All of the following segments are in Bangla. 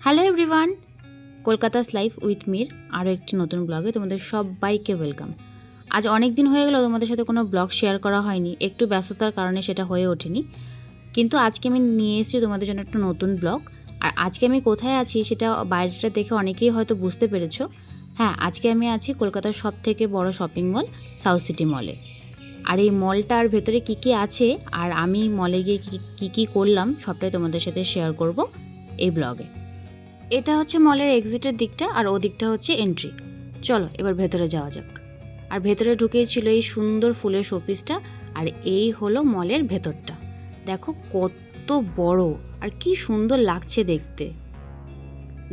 Hello everyone, Kolkata's life with Mir আরও একটি নতুন ব্লগে তোমাদের সবাইকে ওয়েলকাম। আজ অনেক দিন হয়ে গেল তোমাদের সাথে কোনো ব্লগ শেয়ার করা হয়নি, একটু ব্যস্ততার কারণে সেটা হয়ে ওঠেনি। কিন্তু আজকে আমি নিয়ে এসেছি তোমাদের জন্য একটা নতুন ব্লগ। আর আজকে আমি কোথায় আছি সেটা বাইরেটা দেখে অনেকেই হয়তো বুঝতে পেরেছো। হ্যাঁ, আজকে আমি আছি কলকাতার সবথেকে বড় শপিং মল সাউথ সিটি মলে। আর এই মলটার ভেতরে কী কী আছে আর আমি মলে গিয়ে কী করলাম সবটাই তোমাদের সাথে শেয়ার করব এই ব্লগে। এটা হচ্ছে মলের এক্সিটের দিকটা আর ও দিকটা হচ্ছে এন্ট্রি। চলো এবার ভেতরে যাওয়া যাক। আর ভেতরে ঢুকেই ছিল এই সুন্দর ফুলের শোপিসটা, আর এই হলো মলের ভেতরটা। দেখো কত বড় আর কি সুন্দর লাগছে দেখতে।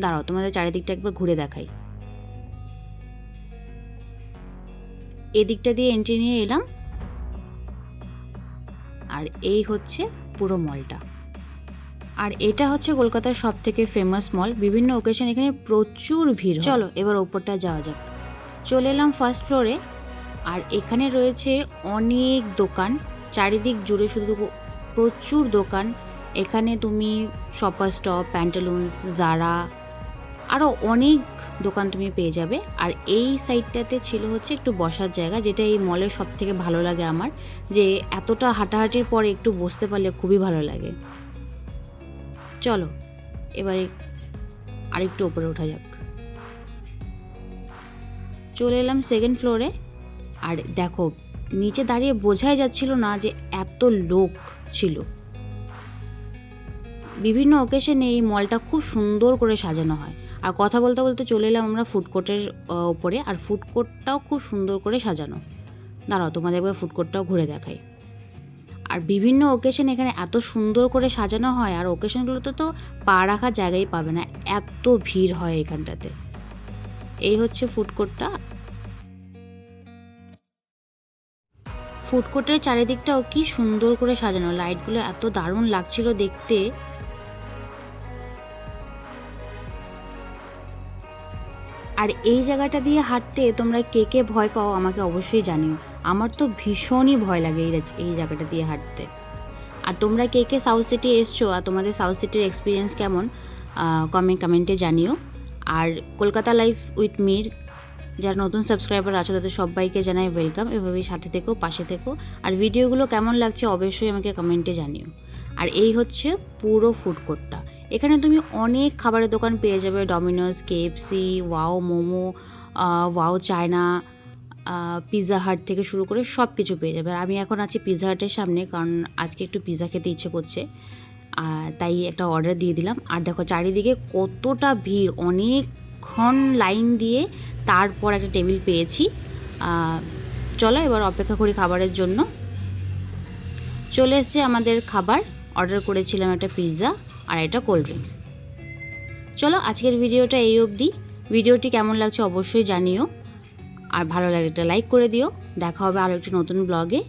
দাঁড়াও তোমাদের চারিদিকটা একবার ঘুরে দেখাই। এদিকটা দিয়ে এন্ট্রি নিয়ে এলাম, আর এই হচ্ছে পুরো মলটা। আর এটা হচ্ছে কলকাতার সব থেকে ফেমাস মল, বিভিন্ন ওকেশন এখানে প্রচুর ভিড়। চলো এবার ওপরটা যাওয়া যাক। চলে এলাম ফার্স্ট ফ্লোরে, আর এখানে রয়েছে অনেক দোকান, চারিদিক জুড়ে শুধু প্রচুর দোকান। এখানে তুমি শপার স্টপ, প্যান্টালুন্স, জারা, আরও অনেক দোকান তুমি পেয়ে যাবে। আর এই সাইডটাতে ছিল হচ্ছে একটু বসার জায়গা, যেটা এই মলের সব থেকে ভালো লাগে আমার, যে এতটা হাঁটাহাঁটির পরে একটু বসতে পারলে খুবই ভালো লাগে। চলো এবারে আরেকটু উপরে ওঠা যাক। চলে এলাম সেকেন্ড ফ্লোরে, আর দেখো নিচে দাঁড়িয়ে বোঝাই যাচ্ছিল না যে এত লোক ছিল। বিভিন্ন ওকেশনে এই মলটা খুব সুন্দর করে সাজানো হয়। আর কথা বলতে বলতে চলে এলাম আমরা ফুড কোর্টের ওপরে, আর ফুড কোর্টটাও খুব সুন্দর করে সাজানো। দাঁড়াও তোমাদের একবার ফুড কোর্টটাও ঘুরে দেখাই। আর বিভিন্ন ওকেশন এখানে এত সুন্দর করে সাজানো হয়, আর ওকেশনগুলোতে তো পা রাখার জায়গাই পাবে না, এত ভিড় হয় এখানটাতে। এই হচ্ছে ফুড কোর্টটা। ফুড কোর্টের চারিদিকটাও কি সুন্দর করে সাজানো, লাইটগুলো এত দারুণ লাগছিল দেখতে। আর এই জায়গাটা দিয়ে হাঁটতে তোমরা কে কে ভয় পাও আমাকে অবশ্যই জানিও। আমার তো ভীষণই ভয় লাগে এই জায়গাটা দিয়ে হাঁটতে। আর তোমরা কে কে সাউথ সিটি এসছো আর তোমাদের সাউথ সিটির এক্সপিরিয়েন্স কেমন কমেন্টে জানিও। আর কলকাতা লাইফ উইথ মির যারা নতুন সাবস্ক্রাইবার আছো তাদের সবাইকে জানাই ওয়েলকাম। এভাবেই সাথে থেকো, পাশে থেকো। আর ভিডিওগুলো কেমন লাগছে অবশ্যই আমাকে কমেন্টে জানিও। আর এই হচ্ছে পুরো ফুড কোর্টটা। এখানে তুমি অনেক খাবারের দোকান পেয়ে যাবে, Domino's, KFC, wow momo, wow China, Pizza Hut থেকে শুরু করে সব কিছু পেয়ে যাবে। আর আমি এখন আছি পিৎজা হাটের সামনে, কারণ আজকে একটু পিৎজা খেতে ইচ্ছে করছে, তাই একটা অর্ডার দিয়ে দিলাম। আর দেখো চারিদিকে কতটা ভিড়, অনেকক্ষণ লাইন দিয়ে তারপর একটা টেবিল পেয়েছি। চলো এবার অপেক্ষা করি খাবারের জন্য। চলে এসছে আমাদের খাবার, অর্ডার করেছিলাম একটা পিৎজা আর একটা কোল্ড ড্রিঙ্কস। চলো আজকের ভিডিওটা এই অবধি। ভিডিওটি কেমন লাগছে অবশ্যই জানিও, আর ভালো লাগলে একটা লাইক করে দিও। দেখা হবে আরও একটি নতুন ব্লগে।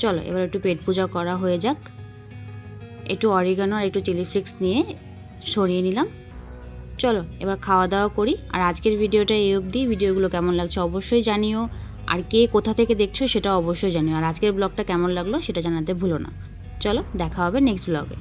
চলো এবার একটু পেট পূজা করা হয়ে যাক। একটু অরিগানো আর একটু চিলি ফ্লেক্স নিয়ে সরিয়ে নিলাম। চলো এবার খাওয়া দাওয়া করি। আর আজকের ভিডিওটা এই অবধি। ভিডিওগুলো কেমন লাগছে অবশ্যই জানিও, আর কে কোথা থেকে দেখছো সেটা অবশ্যই জানিও। আর আজকের ব্লগটা কেমন লাগলো সেটা জানাতে ভুলো না। চলো দেখা হবে নেক্সট ব্লগে।